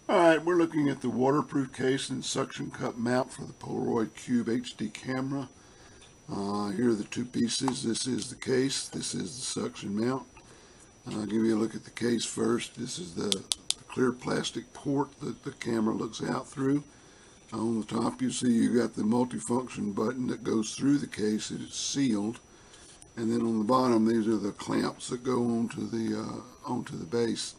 Alright, we're looking at the waterproof case and suction cup mount for the Polaroid Cube HD camera. Here are the two pieces. This is the case, this is the suction mount. I'll give you a look at the case first. This is the clear plastic port that the camera looks out through. On the top you see you got the multifunction button that goes through the case. It is sealed. And then on the bottom these are the clamps that go onto the base.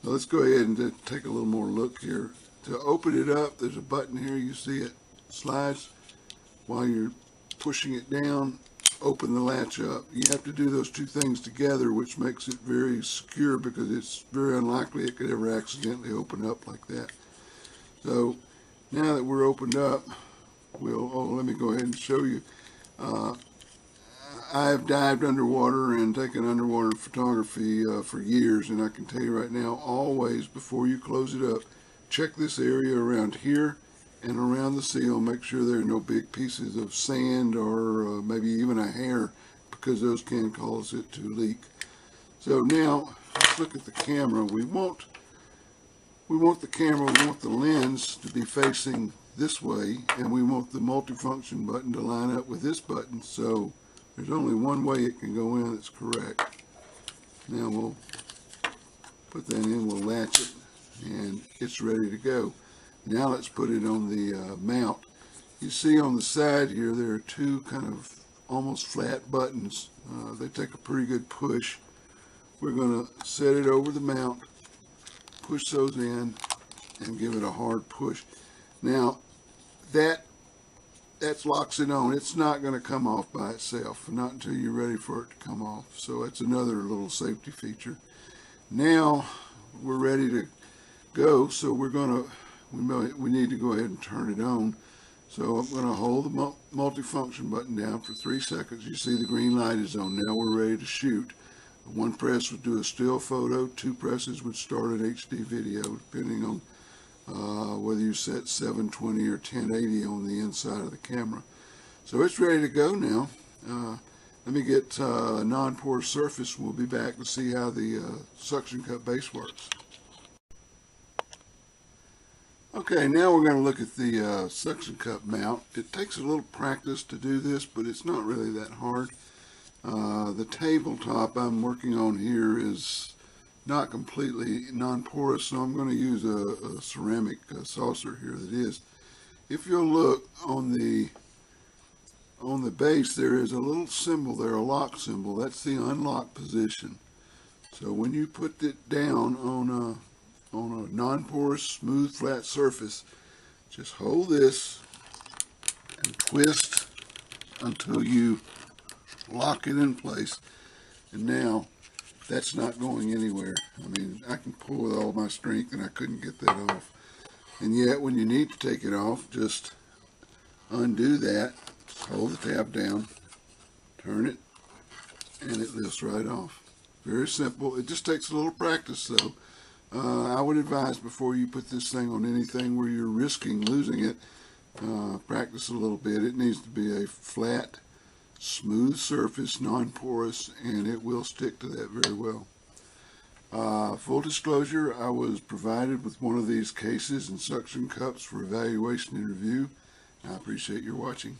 So let's go ahead and take a little more look here. To open it up, there's a button here. You see it slides. While you're pushing it down, open the latch up. You have to do those two things together, which makes it very secure because it's very unlikely it could ever accidentally open up like that. So now that we're opened up, let me go ahead and show you. I've dived underwater and taken underwater photography for years, and I can tell you right now, always before you close it up, check this area around here and around the seal. Make sure there are no big pieces of sand or maybe even a hair, because those can cause it to leak. So now let's look at the camera. We want the lens to be facing this way, and we want the multifunction button to line up with this button. So there's only one way it can go in that's correct. Now we'll put that in, we'll latch it, and it's ready to go. Now let's put it on the mount. You see on the side here there are two kind of almost flat buttons. They take a pretty good push. We're going to set it over the mount, push those in, and give it a hard push. Now that locks it on. It's not going to come off by itself, not until you're ready for it to come off. So that's another little safety feature. Now we're ready to go, so we need to go ahead and turn it on. So I'm going to hold the multifunction button down for 3 seconds. You see the green light is on. Now we're ready to shoot. One press would do a still photo, 2 presses would start an HD video, depending on whether you set 720 or 1080 on the inside of the camera. So it's ready to go now. Let me get a non-porous surface. We'll be back to see how the suction cup base works. Okay, now we're going to look at the suction cup mount. It takes a little practice to do this, but it's not really that hard. The tabletop I'm working on here is not completely non-porous, so I'm going to use a ceramic saucer here that is. If you'll look on the base, there is a little symbol there, a lock symbol. That's the unlock position. So when you put it down on a non-porous, smooth, flat surface, just hold this and twist until you lock it in place. And now that's not going anywhere. I mean, I can pull with all my strength and I couldn't get that off. And yet when you need to take it off, just undo that, hold the tab down, turn it, and it lifts right off. Very simple. It just takes a little practice though. I would advise before you put this thing on anything where you're risking losing it, practice a little bit. It needs to be a flat, smooth surface, non-porous, and it will stick to that very well. Full disclosure, I was provided with one of these cases and suction cups for evaluation and review. I appreciate your watching.